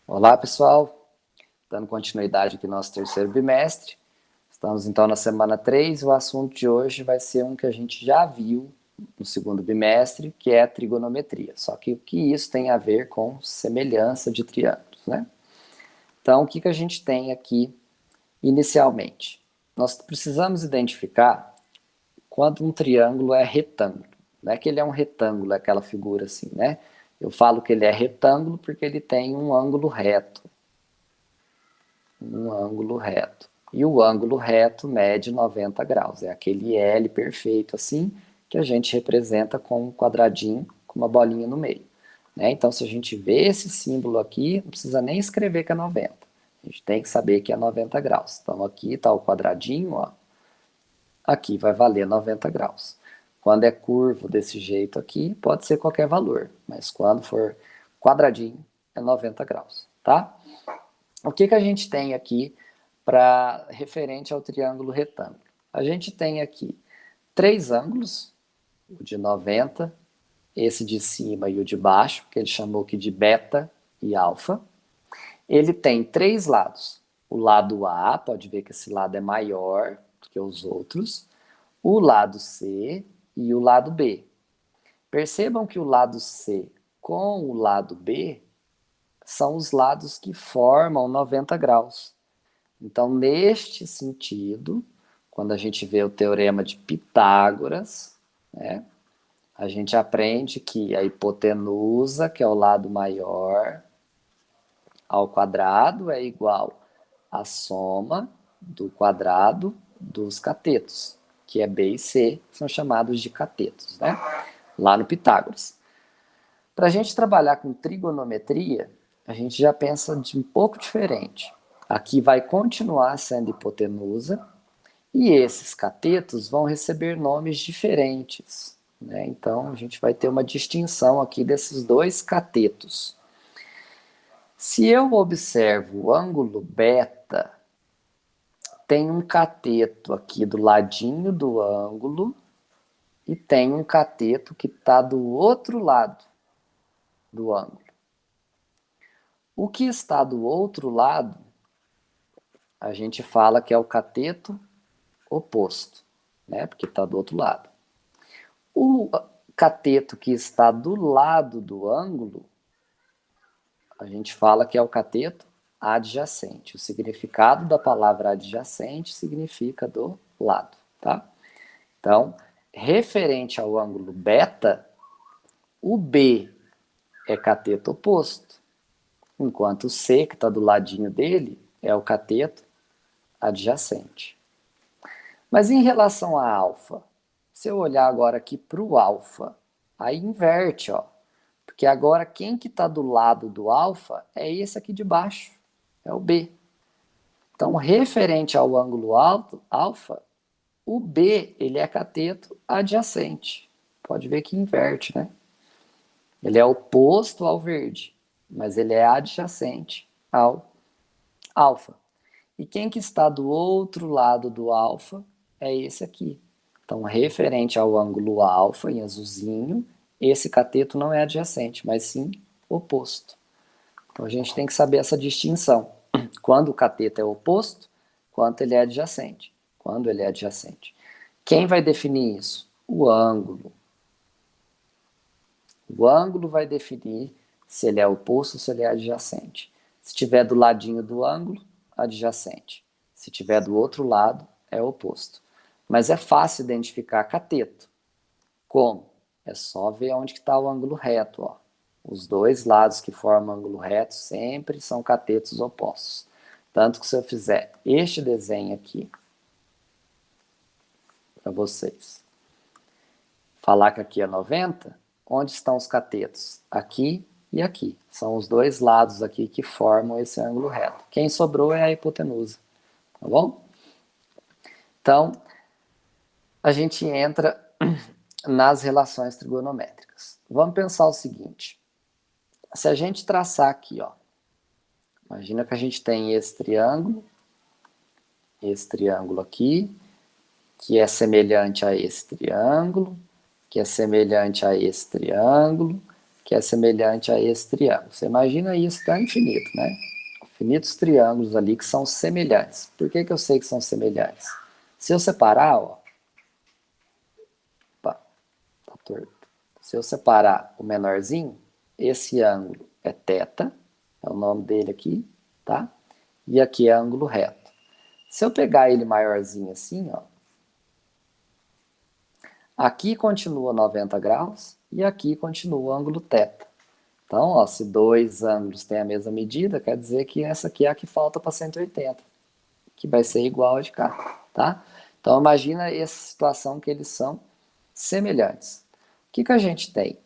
Olá, pessoal. Dando continuidade aqui no nosso terceiro bimestre. Estamos então na semana 3 e o assunto de hoje vai ser um que a gente já viu no segundo bimestre, que é a trigonometria. Só que o que isso tem a ver com semelhança de triângulos, né? Então, o que a gente tem aqui inicialmente? Nós precisamos identificar quando um triângulo é retângulo. Não é que ele é um retângulo, é aquela figura assim, né? Eu falo que ele é retângulo porque ele tem um ângulo reto. Um ângulo reto. E o ângulo reto mede 90 graus. É aquele L perfeito assim, que a gente representa com um quadradinho, com uma bolinha no meio. Né? Então, se a gente vê esse símbolo aqui, não precisa nem escrever que é 90. A gente tem que saber que é 90 graus. Então, aqui está o quadradinho, ó. Aqui vai valer 90 graus. Quando é curvo desse jeito aqui, pode ser qualquer valor, mas quando for quadradinho, é 90 graus, tá? O que a gente tem aqui para referente ao triângulo retângulo? A gente tem aqui três ângulos, o de 90, esse de cima e o de baixo, que ele chamou aqui de beta e alfa. Ele tem três lados. O lado A, pode ver que esse lado é maior do que os outros. O lado C e o lado B. Percebam que o lado C com o lado B são os lados que formam 90 graus. Então, neste sentido, quando a gente vê o teorema de Pitágoras, né, a gente aprende que a hipotenusa, que é o lado maior, ao quadrado é igual à soma do quadrado dos catetos, que é B e C, são chamados de catetos, né? Lá no Pitágoras. Para a gente trabalhar com trigonometria, a gente já pensa de um pouco diferente. Aqui vai continuar sendo hipotenusa, e esses catetos vão receber nomes diferentes. Né? Então, a gente vai ter uma distinção aqui desses dois catetos. Se eu observo o ângulo beta, tem um cateto aqui do ladinho do ângulo e tem um cateto que está do outro lado do ângulo. O que está do outro lado, a gente fala que é o cateto oposto, né? Porque está do outro lado. O cateto que está do lado do ângulo, a gente fala que é o cateto adjacente. O significado da palavra adjacente significa do lado, tá? Então, referente ao ângulo beta, o B é cateto oposto, enquanto o C, que está do ladinho dele, é o cateto adjacente. Mas em relação a alfa, se eu olhar agora aqui para o alfa, aí inverte, ó. Porque agora quem que está do lado do alfa é esse aqui de baixo, é o B. Então, referente ao ângulo alto, alfa, o B ele é cateto adjacente. Pode ver que inverte, né? Ele é oposto ao verde, mas ele é adjacente ao alfa. E quem que está do outro lado do alfa é esse aqui. Então, referente ao ângulo alfa, em azulzinho, esse cateto não é adjacente, mas sim oposto. Então, a gente tem que saber essa distinção. Quando o cateto é oposto, quanto ele é adjacente. Quando ele é adjacente. Quem vai definir isso? O ângulo. O ângulo vai definir se ele é oposto ou se ele é adjacente. Se estiver do ladinho do ângulo, adjacente. Se estiver do outro lado, é oposto. Mas é fácil identificar cateto. Como? É só ver onde está o ângulo reto. Ó. Os dois lados que formam ângulo reto sempre são catetos opostos. Tanto que se eu fizer este desenho aqui para vocês, falar que aqui é 90, onde estão os catetos? Aqui e aqui. São os dois lados aqui que formam esse ângulo reto. Quem sobrou é a hipotenusa, tá bom? Então, a gente entra nas relações trigonométricas. Vamos pensar o seguinte. Se a gente traçar aqui, ó, imagina que a gente tem esse triângulo aqui, que é semelhante a esse triângulo, que é semelhante a esse triângulo, que é semelhante a esse triângulo. Você imagina isso até infinito, né? Infinitos triângulos ali que são semelhantes. Por que eu sei que são semelhantes? Se eu separar, ó, opa, tá torto. Se eu separar o menorzinho, esse ângulo é θ, é o nome dele aqui, tá? E aqui é ângulo reto. Se eu pegar ele maiorzinho assim, ó, aqui continua 90 graus e aqui continua o ângulo θ. Então, ó, se dois ângulos têm a mesma medida, quer dizer que essa aqui é a que falta para 180, que vai ser igual a de cá, tá? Então, imagina essa situação que eles são semelhantes. O que a gente tem?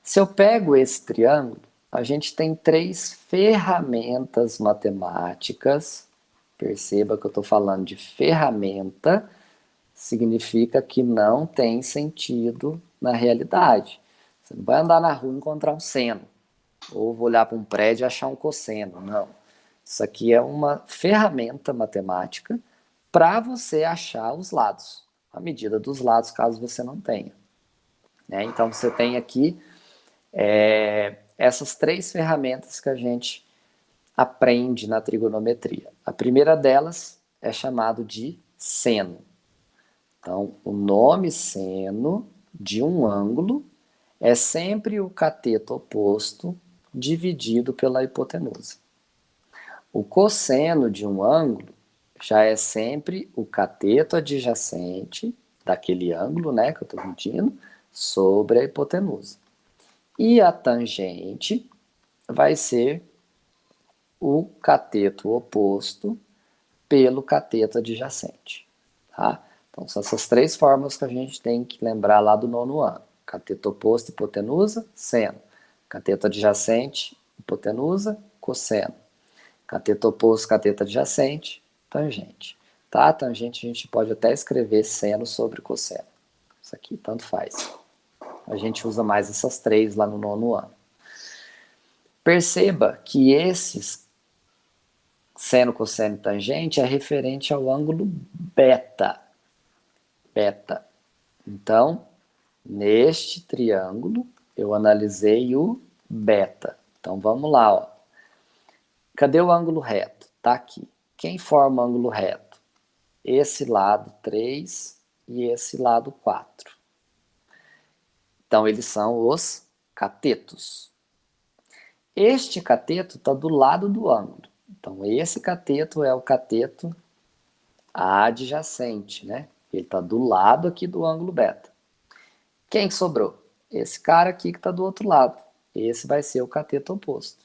Se eu pego esse triângulo, a gente tem três ferramentas matemáticas. Perceba que eu estou falando de ferramenta, significa que não tem sentido na realidade. Você não vai andar na rua e encontrar um seno, ou vou olhar para um prédio e achar um cosseno, não. Isso aqui é uma ferramenta matemática para você achar os lados, a medida dos lados, caso você não tenha. Né? Então você tem aqui essas três ferramentas que a gente aprende na trigonometria. A primeira delas é chamado de seno. Então, o nome seno de um ângulo é sempre o cateto oposto dividido pela hipotenusa. O cosseno de um ângulo já é sempre o cateto adjacente daquele ângulo, né, que eu estou medindo, sobre a hipotenusa. E a tangente vai ser o cateto oposto pelo cateto adjacente. Tá? Então, são essas três formas que a gente tem que lembrar lá do nono ano. Cateto oposto, hipotenusa, seno. Cateto adjacente, hipotenusa, cosseno. Cateto oposto, cateto adjacente, tangente. Tá? Tangente a gente pode até escrever seno sobre cosseno. Isso aqui tanto faz. A gente usa mais essas três lá no nono ano. Perceba que esses seno, cosseno e tangente é referente ao ângulo beta. Beta. Então, neste triângulo, eu analisei o beta. Então, vamos lá. Ó. Cadê o ângulo reto? Está aqui. Quem forma o ângulo reto? Esse lado 3 e esse lado 4. Então, eles são os catetos. Este cateto está do lado do ângulo. Então, esse cateto é o cateto adjacente, né? Ele está do lado aqui do ângulo beta. Quem sobrou? Esse cara aqui que está do outro lado. Esse vai ser o cateto oposto.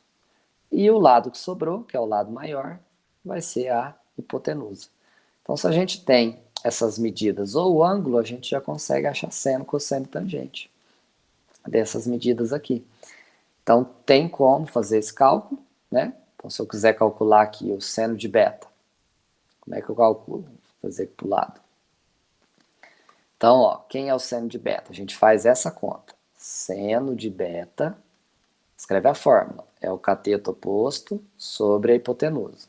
E o lado que sobrou, que é o lado maior, vai ser a hipotenusa. Então, se a gente tem essas medidas ou o ângulo, a gente já consegue achar seno, cosseno e tangente dessas medidas aqui. Então, tem como fazer esse cálculo, né? Então, se eu quiser calcular aqui o seno de beta, como é que eu calculo? Vou fazer aqui para o lado. Então, ó, quem é o seno de beta? A gente faz essa conta. Seno de beta, escreve a fórmula, é o cateto oposto sobre a hipotenusa.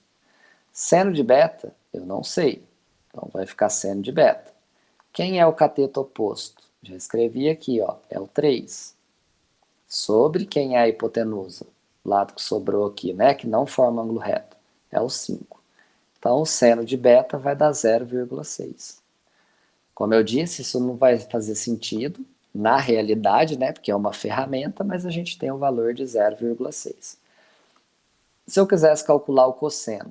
Seno de beta, eu não sei, então vai ficar seno de beta. Quem é o cateto oposto? Já escrevi aqui, ó, é o 3. Sobre quem é a hipotenusa? O lado que sobrou aqui, né, que não forma ângulo reto, é o 5. Então, o seno de beta vai dar 0,6. Como eu disse, isso não vai fazer sentido na realidade, né, porque é uma ferramenta, mas a gente tem um valor de 0,6. Se eu quisesse calcular o cosseno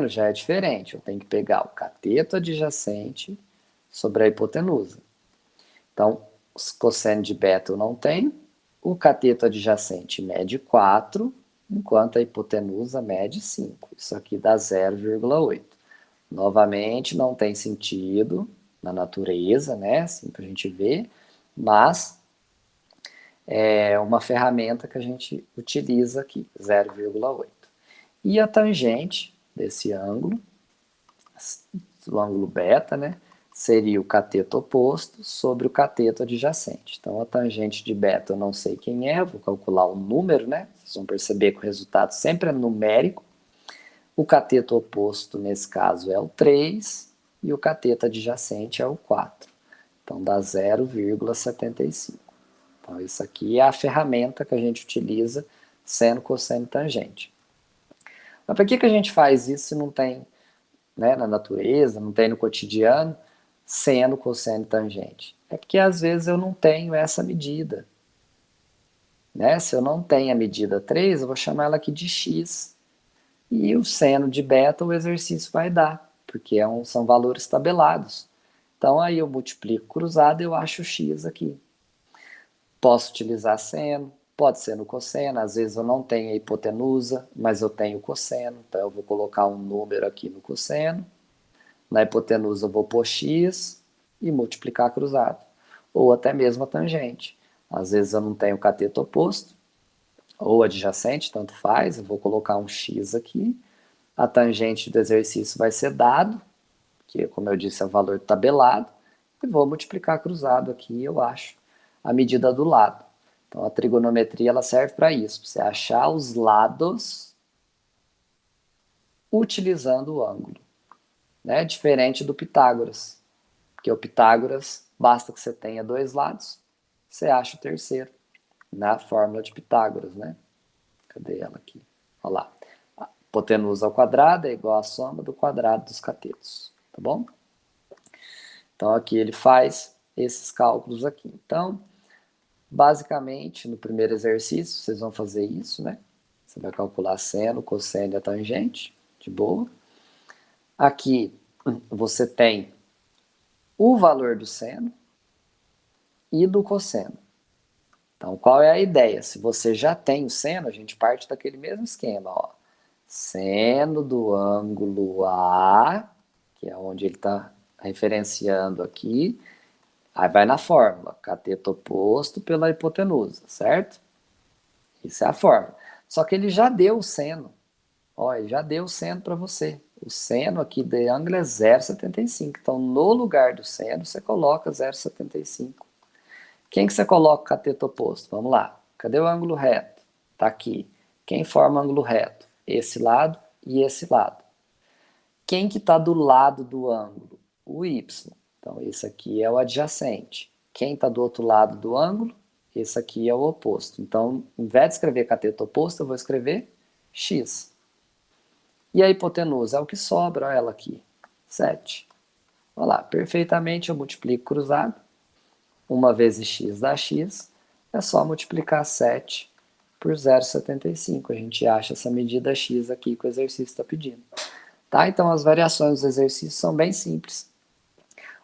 já é diferente. Eu tenho que pegar o cateto adjacente sobre a hipotenusa. Então, o cosseno de beta eu não tenho. O cateto adjacente mede 4, enquanto a hipotenusa mede 5. Isso aqui dá 0,8. Novamente, não tem sentido na natureza, né? Assim que a gente vê, mas é uma ferramenta que a gente utiliza aqui, 0,8. E a tangente desse ângulo, o ângulo beta, né? Seria o cateto oposto sobre o cateto adjacente. Então, a tangente de beta eu não sei quem é, vou calcular o número, né? Vocês vão perceber que o resultado sempre é numérico. O cateto oposto, nesse caso, é o 3 e o cateto adjacente é o 4. Então dá 0,75. Então isso aqui é a ferramenta que a gente utiliza seno, cosseno e tangente. Mas para que a gente faz isso se não tem, né, na natureza, não tem no cotidiano, seno, cosseno e tangente? É porque às vezes eu não tenho essa medida. Né? Se eu não tenho a medida 3, eu vou chamar ela aqui de x. E o seno de beta o exercício vai dar, porque são valores tabelados. Então aí eu multiplico cruzado e eu acho x aqui. Posso utilizar seno, pode ser no cosseno, às vezes eu não tenho a hipotenusa, mas eu tenho o cosseno, então eu vou colocar um número aqui no cosseno, na hipotenusa eu vou pôr x e multiplicar cruzado, ou até mesmo a tangente. Às vezes eu não tenho o cateto oposto, ou adjacente, tanto faz, eu vou colocar um x aqui, a tangente do exercício vai ser dado, que como eu disse é o valor tabelado, e vou multiplicar cruzado aqui, eu acho a medida do lado. Então a trigonometria ela serve para isso, para você achar os lados utilizando o ângulo, né? Diferente do Pitágoras, porque o Pitágoras basta que você tenha dois lados, você acha o terceiro na fórmula de Pitágoras, né? Cadê ela aqui? Olha lá. A hipotenusa ao quadrado é igual à soma do quadrado dos catetos, tá bom? Então aqui ele faz esses cálculos aqui. Então, basicamente, no primeiro exercício, vocês vão fazer isso, né? Você vai calcular seno, cosseno e a tangente, de boa. Aqui você tem o valor do seno e do cosseno. Então, qual é a ideia? Se você já tem o seno, a gente parte daquele mesmo esquema, ó. Seno do ângulo A, que é onde ele está referenciando aqui, aí vai na fórmula, cateto oposto pela hipotenusa, certo? Isso é a fórmula. Só que ele já deu o seno. Ó, ele já deu o seno para você. O seno aqui de ângulo é 0,75. Então, no lugar do seno, você coloca 0,75. Quem que você coloca o cateto oposto? Vamos lá. Cadê o ângulo reto? Está aqui. Quem forma o ângulo reto? Esse lado e esse lado. Quem que está do lado do ângulo? O y. Então, esse aqui é o adjacente. Quem está do outro lado do ângulo? Esse aqui é o oposto. Então, em vez de escrever cateto oposto, eu vou escrever x. E a hipotenusa é o que sobra, olha ela aqui, 7. Olha lá, perfeitamente eu multiplico cruzado. 1 vezes x dá x. É só multiplicar 7 por 0,75. A gente acha essa medida x aqui que o exercício está pedindo. Tá? Então as variações dos exercícios são bem simples.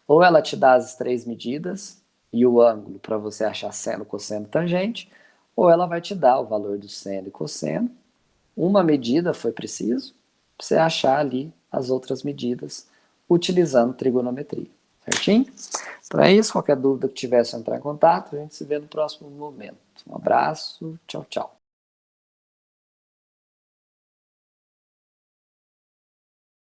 Ou ela te dá as 3 medidas e o ângulo para você achar seno, cosseno, tangente, ou ela vai te dar o valor do seno e cosseno. Uma medida foi preciso para você achar ali as outras medidas utilizando trigonometria. Certinho? Então é isso. Qualquer dúvida que tiver, é só entrar em contato. A gente se vê no próximo momento. Um abraço. Tchau, tchau.